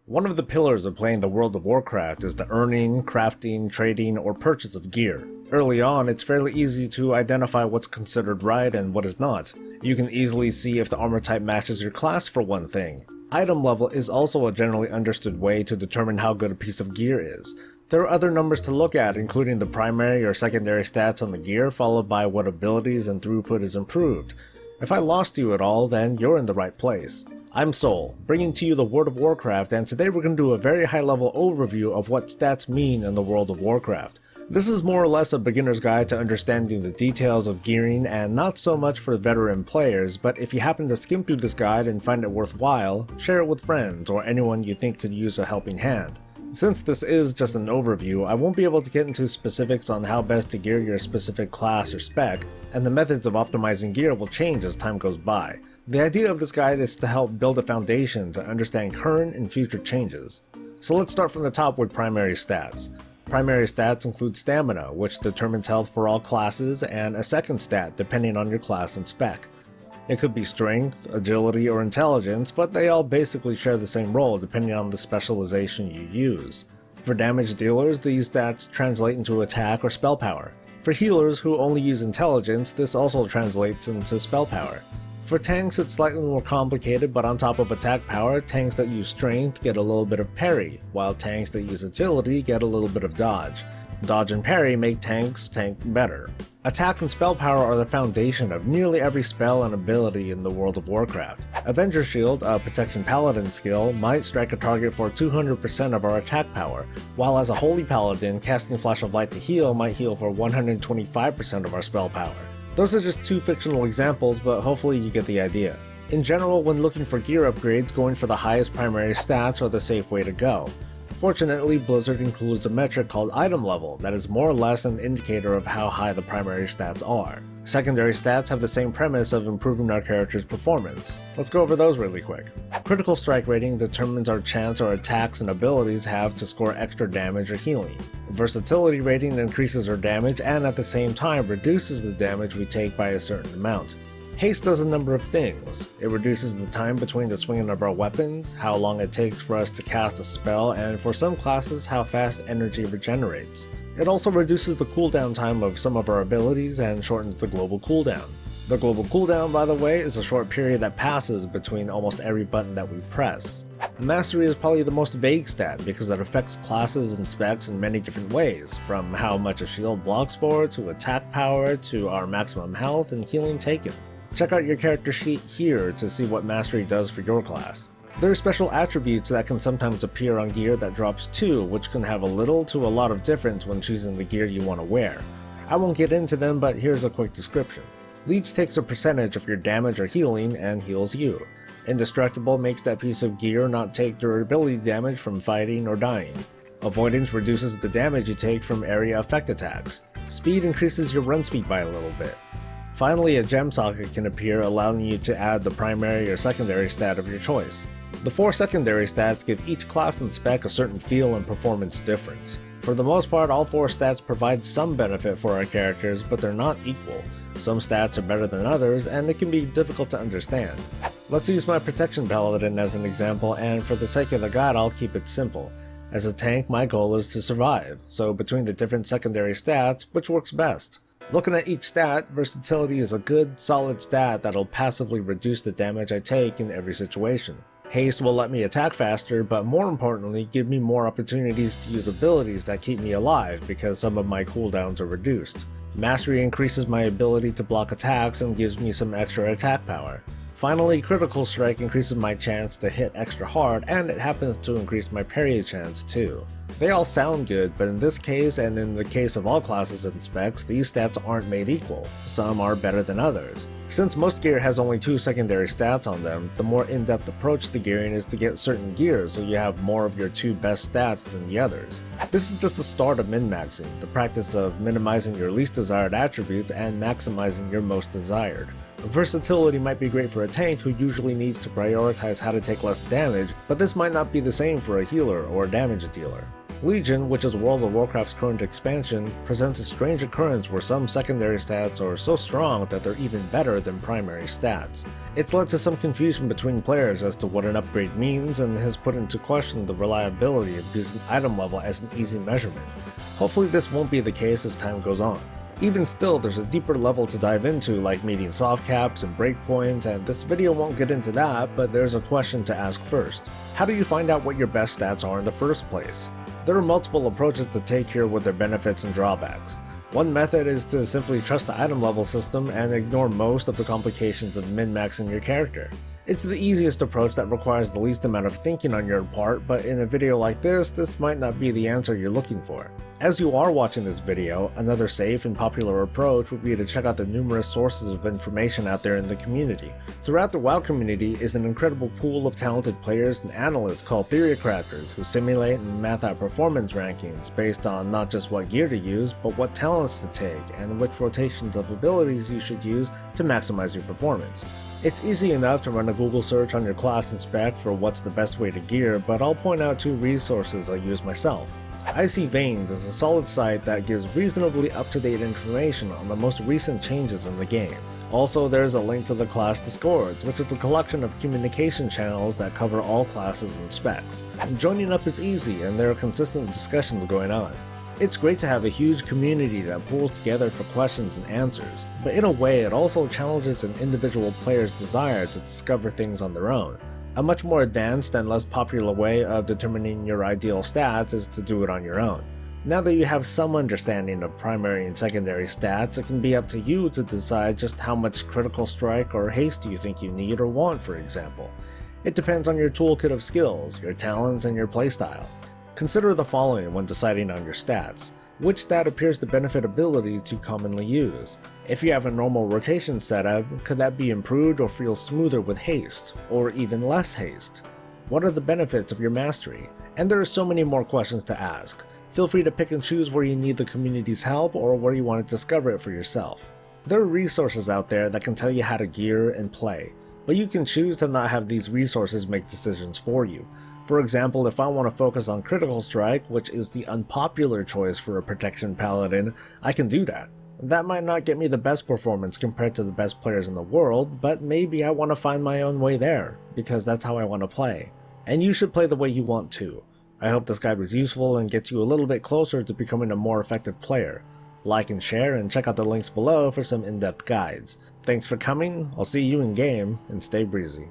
One of the pillars of playing the World of Warcraft is the earning, crafting, trading, or purchase of gear. Early on, it's fairly easy to identify what's considered right and what is not. You can easily see if the armor type matches your class for one thing. Item level is also a generally understood way to determine how good a piece of gear is. There are other numbers to look at, including the primary or secondary stats on the gear, followed by what abilities and throughput is improved. If I lost you at all, then you're in the right place. I'm Soul, bringing to you the World of Warcraft, and today we're going to do a very high level overview of what stats mean in the World of Warcraft. This is more or less a beginner's guide to understanding the details of gearing and not so much for veteran players, but if you happen to skim through this guide and find it worthwhile, share it with friends or anyone you think could use a helping hand. Since this is just an overview, I won't be able to get into specifics on how best to gear your specific class or spec, and the methods of optimizing gear will change as time goes by. The idea of this guide is to help build a foundation to understand current and future changes. So let's start from the top with primary stats. Primary stats include stamina, which determines health for all classes, and a second stat depending on your class and spec. It could be strength, agility, or intelligence, but they all basically share the same role depending on the specialization you use. For damage dealers, these stats translate into attack or spell power. For healers who only use intelligence, this also translates into spell power. For tanks, it's slightly more complicated, but on top of attack power, tanks that use strength get a little bit of parry, while tanks that use agility get a little bit of dodge. Dodge and parry make tanks tank better. Attack and spell power are the foundation of nearly every spell and ability in the World of Warcraft. Avenger Shield, a protection paladin skill, might strike a target for 200% of our attack power, while as a holy paladin, casting Flash of Light to heal might heal for 125% of our spell power. Those are just two fictional examples, but hopefully you get the idea. In general, when looking for gear upgrades, going for the highest primary stats are the safe way to go. Fortunately, Blizzard includes a metric called item level that is more or less an indicator of how high the primary stats are. Secondary stats have the same premise of improving our character's performance. Let's go over those really quick. Critical strike rating determines our chance our attacks and abilities have to score extra damage or healing. Versatility rating increases our damage and at the same time reduces the damage we take by a certain amount. Haste does a number of things. It reduces the time between the swinging of our weapons, how long it takes for us to cast a spell, and for some classes how fast energy regenerates. It also reduces the cooldown time of some of our abilities and shortens the global cooldown. The global cooldown, by the way, is a short period that passes between almost every button that we press. Mastery is probably the most vague stat because it affects classes and specs in many different ways, from how much a shield blocks for, to attack power, to our maximum health and healing taken. Check out your character sheet here to see what Mastery does for your class. There are special attributes that can sometimes appear on gear that drops too, which can have a little to a lot of difference when choosing the gear you want to wear. I won't get into them, but here's a quick description. Leech takes a percentage of your damage or healing and heals you. Indestructible makes that piece of gear not take durability damage from fighting or dying. Avoidance reduces the damage you take from area effect attacks. Speed increases your run speed by a little bit. Finally, a gem socket can appear, allowing you to add the primary or secondary stat of your choice. The 4 secondary stats give each class and spec a certain feel and performance difference. For the most part, all 4 stats provide some benefit for our characters, but they're not equal. Some stats are better than others, and it can be difficult to understand. Let's use my protection paladin as an example, and for the sake of the guide, I'll keep it simple. As a tank, my goal is to survive, so between the different secondary stats, which works best? Looking at each stat, versatility is a good, solid stat that'll passively reduce the damage I take in every situation. Haste will let me attack faster, but more importantly, give me more opportunities to use abilities that keep me alive because some of my cooldowns are reduced. Mastery increases my ability to block attacks and gives me some extra attack power. Finally, Critical Strike increases my chance to hit extra hard, and it happens to increase my parry chance too. They all sound good, but in this case, and in the case of all classes and specs, these stats aren't made equal. Some are better than others. Since most gear has only 2 secondary stats on them, the more in-depth approach to gearing is to get certain gears so you have more of your 2 best stats than the others. This is just the start of min-maxing, the practice of minimizing your least desired attributes and maximizing your most desired. Versatility might be great for a tank who usually needs to prioritize how to take less damage, but this might not be the same for a healer or a damage dealer. Legion, which is World of Warcraft's current expansion, presents a strange occurrence where some secondary stats are so strong that they're even better than primary stats. It's led to some confusion between players as to what an upgrade means and has put into question the reliability of using item level as an easy measurement. Hopefully this won't be the case as time goes on. Even still, there's a deeper level to dive into, like meeting soft caps and breakpoints, and this video won't get into that, but there's a question to ask first. How do you find out what your best stats are in the first place? There are multiple approaches to take here with their benefits and drawbacks. One method is to simply trust the item level system and ignore most of the complications of min-maxing your character. It's the easiest approach that requires the least amount of thinking on your part, but in a video like this might not be the answer you're looking for. As you are watching this video, another safe and popular approach would be to check out the numerous sources of information out there in the community. Throughout the WoW community is an incredible pool of talented players and analysts called theory crafters who simulate and math out performance rankings based on not just what gear to use, but what talents to take and which rotations of abilities you should use to maximize your performance. It's easy enough to run a Google search on your class and spec for what's the best way to gear, but I'll point out two resources I use myself. Icy Veins is a solid site that gives reasonably up-to-date information on the most recent changes in the game. Also, there's a link to the class Discords, which is a collection of communication channels that cover all classes and specs. Joining up is easy and there are consistent discussions going on. It's great to have a huge community that pulls together for questions and answers, but in a way it also challenges an individual player's desire to discover things on their own. A much more advanced and less popular way of determining your ideal stats is to do it on your own. Now that you have some understanding of primary and secondary stats, it can be up to you to decide just how much critical strike or haste you think you need or want, for example. It depends on your toolkit of skills, your talents, and your playstyle. Consider the following when deciding on your stats. Which stat appears to benefit abilities you commonly use? If you have a normal rotation setup, could that be improved or feel smoother with haste, or even less haste? What are the benefits of your mastery? And there are so many more questions to ask. Feel free to pick and choose where you need the community's help or where you want to discover it for yourself. There are resources out there that can tell you how to gear and play, but you can choose to not have these resources make decisions for you. For example, if I want to focus on critical strike, which is the unpopular choice for a protection paladin, I can do that. That might not get me the best performance compared to the best players in the world, but maybe I want to find my own way there, because that's how I want to play. And you should play the way you want to. I hope this guide was useful and gets you a little bit closer to becoming a more effective player. Like and share, and check out the links below for some in-depth guides. Thanks for coming, I'll see you in game, and stay breezy.